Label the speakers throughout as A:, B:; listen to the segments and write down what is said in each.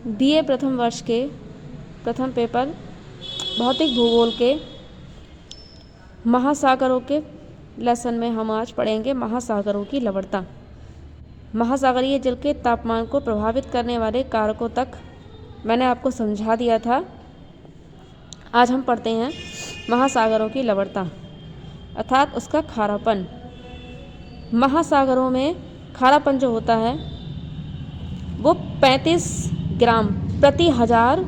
A: BA प्रथम वर्ष के प्रथम पेपर भौतिक भूगोल के महासागरों के लेसन में हम आज पढ़ेंगे महासागरों की लवणता। महासागरीय जल के तापमान को प्रभावित करने वाले कारकों तक मैंने आपको समझा दिया था। आज हम पढ़ते हैं महासागरों की लवणता अर्थात उसका खारापन। महासागरों में खारापन जो होता है वो 35 ग्राम प्रति 1000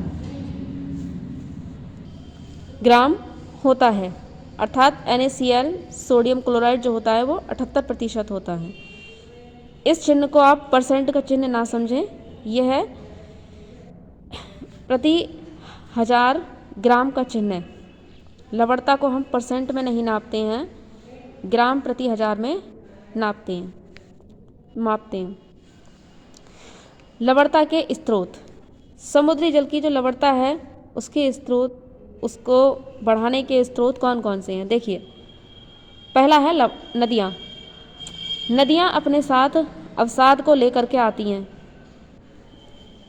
A: ग्राम होता है अर्थात NaCl सोडियम क्लोराइड जो होता है वो 78% होता है। इस चिन्ह को आप परसेंट का चिन्ह ना समझें, यह है प्रति 1000 ग्राम का चिन्ह है। लवणता को हम परसेंट में नहीं नापते हैं, ग्राम प्रति 1000 में मापते हैं। लवणता के स्रोत, समुद्री जल की जो लवणता है उसके स्रोत, उसको बढ़ाने के स्रोत कौन कौन से हैं। देखिए, पहला है नदियाँ। नदियाँ अपने साथ अवसाद को लेकर के आती हैं।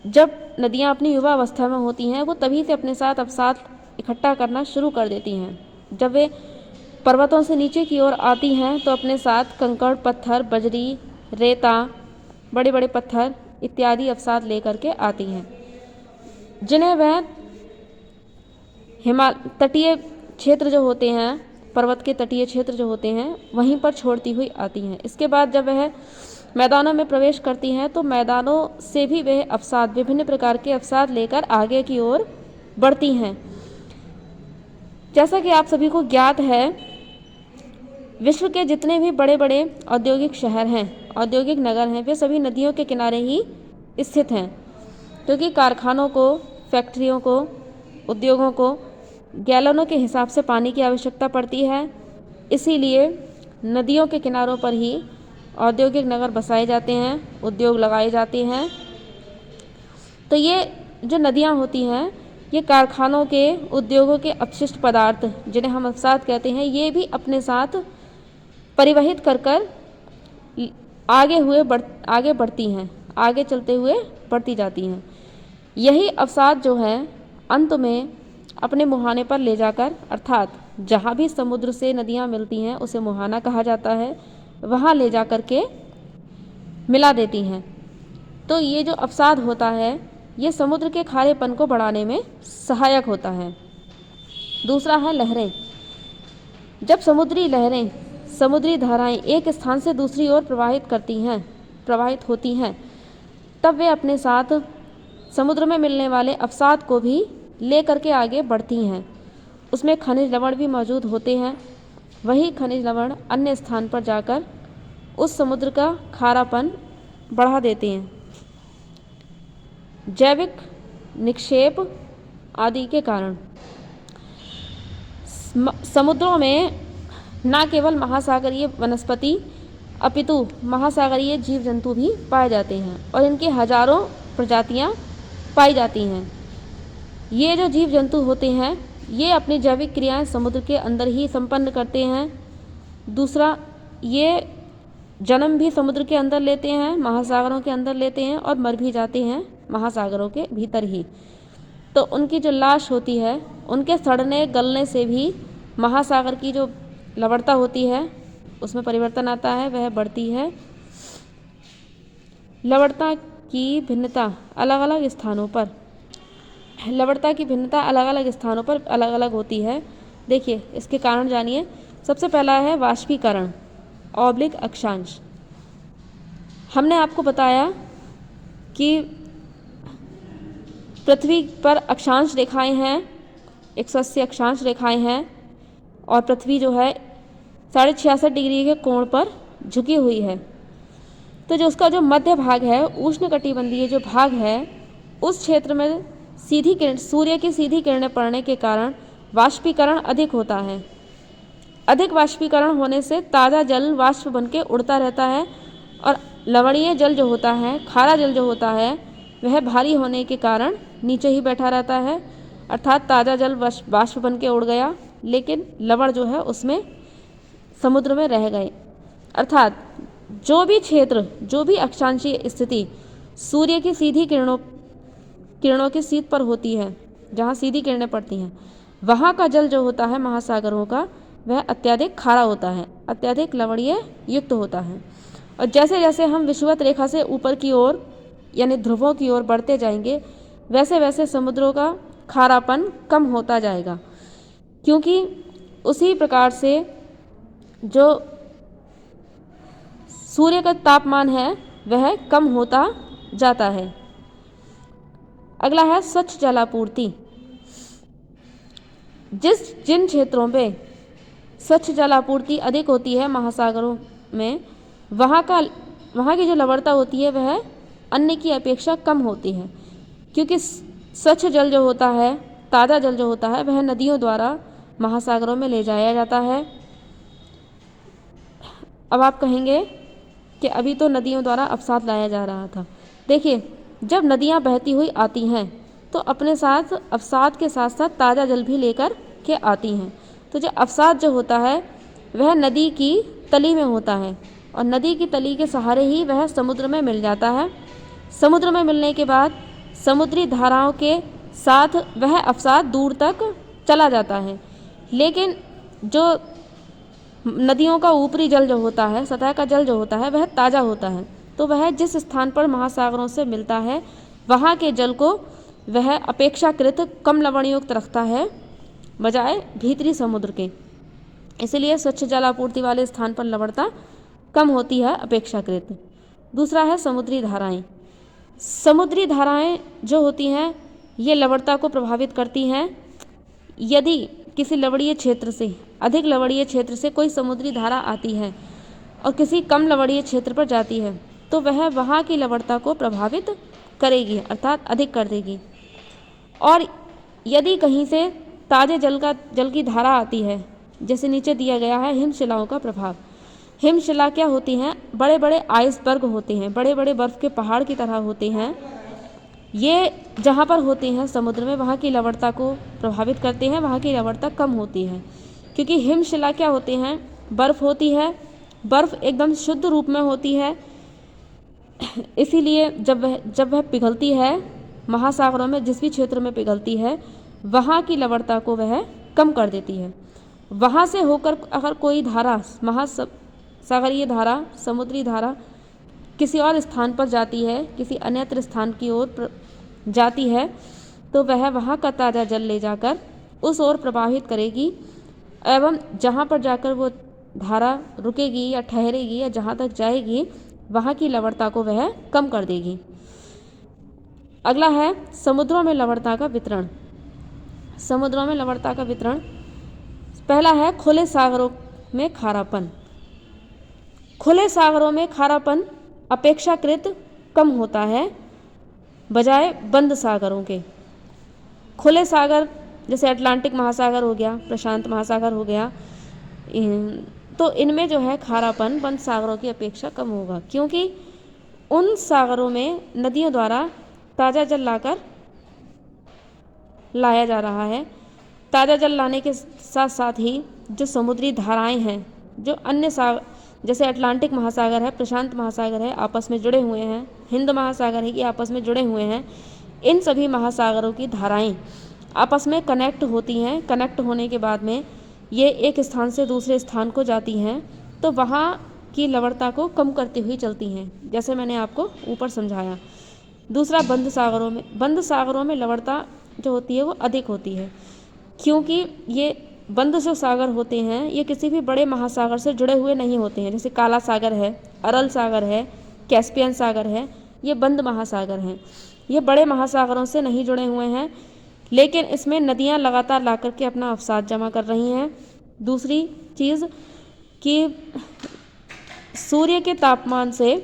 A: जब नदियाँ अपनी युवा अवस्था में होती हैं वो तभी से अपने साथ अवसाद इकट्ठा करना शुरू कर देती हैं। जब वे पर्वतों से नीचे की ओर आती हैं तो अपने साथ कंकड़, पत्थर, बजरी, रेता, बड़े बड़े पत्थर इत्यादि अवसाद लेकर के आती हैं, जिन्हें वह तटीय क्षेत्र जो होते हैं, पर्वत के तटीय क्षेत्र जो होते हैं वहीं पर छोड़ती हुई आती हैं। इसके बाद जब वह मैदानों में प्रवेश करती हैं तो मैदानों से भी वह अवसाद, विभिन्न प्रकार के अवसाद लेकर आगे की ओर बढ़ती हैं। जैसा कि आप सभी को ज्ञात है, विश्व के जितने भी बड़े बड़े औद्योगिक शहर हैं, औद्योगिक नगर हैं, वे सभी नदियों के किनारे ही स्थित हैं, क्योंकि कारखानों को, फैक्ट्रियों को, उद्योगों को गैलनों के हिसाब से पानी की आवश्यकता पड़ती है। इसीलिए नदियों के किनारों पर ही औद्योगिक नगर बसाए जाते हैं, उद्योग लगाए जाते हैं। तो ये जो नदियाँ होती हैं ये कारखानों के, उद्योगों के अपशिष्ट पदार्थ जिन्हें हम अवसाद कहते हैं, ये भी अपने साथ परिवहित कर कर आगे बढ़ती हैं, आगे चलते हुए बढ़ती जाती हैं। यही अवसाद जो है अंत में अपने मुहाने पर ले जाकर, अर्थात जहाँ भी समुद्र से नदियाँ मिलती हैं उसे मुहाना कहा जाता है, वहाँ ले जाकर के मिला देती हैं। तो ये जो अवसाद होता है ये समुद्र के खारेपन को बढ़ाने में सहायक होता है। दूसरा है लहरें। जब समुद्री लहरें, समुद्री धाराएं एक स्थान से दूसरी ओर प्रवाहित होती हैं, तब वे अपने साथ समुद्र में मिलने वाले अवसाद को भी ले करके आगे बढ़ती हैं। उसमें खनिज लवण भी मौजूद होते हैं। वही खनिज लवण अन्य स्थान पर जाकर उस समुद्र का खारापन बढ़ा देते हैं। जैविक निक्षेप आदि के कारण समुद्रों में न केवल महासागरीय वनस्पति अपितु महासागरीय जीव जंतु भी पाए जाते हैं और इनकी हजारों प्रजातियां पाई जाती हैं। ये जो जीव जंतु होते हैं ये अपनी जैविक क्रियाएं समुद्र के अंदर ही संपन्न करते हैं। दूसरा, ये जन्म भी समुद्र के अंदर लेते हैं, महासागरों के अंदर लेते हैं और मर भी जाते हैं महासागरों के भीतर ही। तो उनकी जो लाश होती है उनके सड़ने गलने से भी महासागर की जो लवणता होती है उसमें परिवर्तन आता है, वह बढ़ती है। लवणता की भिन्नता अलग अलग स्थानों पर अलग अलग होती है। देखिए, इसके कारण जानिए। सबसे पहला है वाष्पीकरण / अक्षांश। हमने आपको बताया कि पृथ्वी पर अक्षांश रेखाएं हैं, 180 अक्षांश रेखाएं हैं और पृथ्वी जो है 66.5 डिग्री के कोण पर झुकी हुई है। तो जो उसका जो मध्य भाग है, उष्णकटिबंधीय जो भाग है, उस क्षेत्र में सूर्य की सीधी किरणें पड़ने के कारण वाष्पीकरण अधिक होता है। अधिक वाष्पीकरण होने से ताज़ा जल वाष्प बनके उड़ता रहता है और लवणीय जल जो होता है, खारा जल जो होता है, वह भारी होने के कारण नीचे ही बैठा रहता है। अर्थात ताज़ा जल वाष्प बन के उड़ गया, लेकिन लवण जो है उसमें समुद्र में रह गए। अर्थात जो भी क्षेत्र, जो भी अक्षांशीय स्थिति सूर्य की सीधी किरणों किरणों की शीत पर होती है, जहाँ सीधी किरणें पड़ती हैं, वहाँ का जल जो होता है महासागरों का, वह अत्यधिक खारा होता है, अत्यधिक लवणीय युक्त होता है। और जैसे जैसे हम विषुवत रेखा से ऊपर की ओर यानी ध्रुवों की ओर बढ़ते जाएंगे, वैसे वैसे समुद्रों का खारापन कम होता जाएगा, क्योंकि उसी प्रकार से जो सूर्य का तापमान है वह कम होता जाता है। अगला है स्वच्छ जलापूर्ति। जिन क्षेत्रों पे स्वच्छ जलापूर्ति अधिक होती है महासागरों में, वहाँ की जो लवणता होती है वह अन्य की अपेक्षा कम होती है, क्योंकि स्वच्छ जल जो होता है, ताज़ा जल जो होता है, वह नदियों द्वारा महासागरों में ले जाया जाता है। अब आप कहेंगे कि अभी तो नदियों द्वारा अवसाद लाया जा रहा था। देखिए, जब नदियाँ बहती हुई आती हैं तो अपने साथ अवसाद के साथ साथ ताज़ा जल भी लेकर के आती हैं। तो जो अवसाद जो होता है वह नदी की तली में होता है, और नदी की तली के सहारे ही वह समुद्र में मिल जाता है। समुद्र में मिलने के बाद समुद्री धाराओं के साथ वह अवसाद दूर तक चला जाता है। लेकिन जो नदियों का ऊपरी जल जो होता है, सतह का जल जो होता है, वह ताज़ा होता है। तो वह जिस स्थान पर महासागरों से मिलता है वहाँ के जल को वह अपेक्षाकृत कम लवणयुक्त रखता है बजाय भीतरी समुद्र के। इसलिए स्वच्छ जल आपूर्ति वाले स्थान पर लवणता कम होती है अपेक्षाकृत। दूसरा है समुद्री धाराएं। समुद्री धाराएं जो होती हैं ये लवणता को प्रभावित करती हैं। यदि किसी लवणीय क्षेत्र से, अधिक लवणीय क्षेत्र से कोई समुद्री धारा आती है और किसी कम लवणीय क्षेत्र पर जाती है तो वह वहाँ की लवणता को प्रभावित करेगी, अर्थात अधिक कर देगी। और यदि कहीं से ताज़े जल की धारा आती है, जैसे नीचे दिया गया है हिमशिलाओं का प्रभाव। हिमशिला क्या होती हैं? बड़े बड़े आइसबर्ग होते हैं, बड़े बड़े बर्फ़ के पहाड़ की तरह होते हैं। ये जहाँ पर होते हैं समुद्र में, वहाँ की लवणता को प्रभावित करते हैं, वहाँ की लवणता कम होती है। क्योंकि हिमशिला क्या होते हैं? बर्फ़ होती है, बर्फ़ एकदम शुद्ध रूप में होती है। इसीलिए जब वह पिघलती है महासागरों में, जिस भी क्षेत्र में पिघलती है, वहाँ की लवणता को वह कम कर देती है। वहाँ से होकर अगर कोई धारा, महासागरीय धारा, समुद्री धारा किसी और स्थान पर जाती है, किसी अन्यत्र स्थान की ओर जाती है, तो वह वहाँ का ताज़ा जल ले जाकर उस ओर प्रवाहित करेगी एवं जहाँ पर जाकर वो धारा रुकेगी या ठहरेगी या जहाँ तक जाएगी, वहाँ की लवणता को वह कम कर देगी। अगला है समुद्रों में लवणता का वितरण। समुद्रों में लवणता का वितरण, पहला है खुले सागरों में खारापन। खुले सागरों में खारापन अपेक्षाकृत कम होता है बजाय बंद सागरों के। खुले सागर जैसे अटलांटिक महासागर हो गया, प्रशांत महासागर हो गया, तो इनमें जो है खारापन बंद सागरों की अपेक्षा कम होगा, क्योंकि उन सागरों में नदियों द्वारा ताज़ा जल लाया जा रहा है। ताज़ा जल लाने के साथ साथ ही जो समुद्री धाराएं हैं, जो अन्य जैसे अटलांटिक महासागर है, प्रशांत महासागर है, आपस में जुड़े हुए हैं, हिंद महासागर है कि आपस में जुड़े हुए हैं, इन सभी महासागरों की धाराएं आपस में कनेक्ट होती हैं। कनेक्ट होने के बाद में ये एक स्थान से दूसरे स्थान को जाती हैं, तो वहाँ की लवणता को कम करती हुई चलती हैं, जैसे मैंने आपको ऊपर समझाया। दूसरा बंद सागरों में लवणता जो होती है वो अधिक होती है, क्योंकि ये बंद जो सागर होते हैं ये किसी भी बड़े महासागर से जुड़े हुए नहीं होते हैं। जैसे काला सागर है, अरल सागर है, कैस्पियन सागर है, ये बंद महासागर हैं। ये बड़े महासागरों से नहीं जुड़े हुए हैं, लेकिन इसमें नदियाँ लगातार ला करके अपना अवसाद जमा कर रही हैं। दूसरी चीज़ कि सूर्य के तापमान से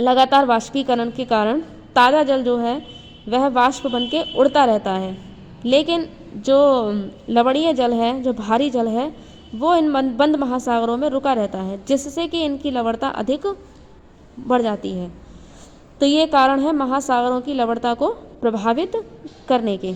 A: लगातार वाष्पीकरण के कारण ताज़ा जल जो है वह वाष्प बन के उड़ता रहता है, लेकिन जो लवणीय जल है, जो भारी जल है, वो इन बंद महासागरों में रुका रहता है, जिससे कि इनकी लवणता अधिक बढ़ जाती है। तो ये कारण है महासागरों की लवणता को प्रभावित करने के।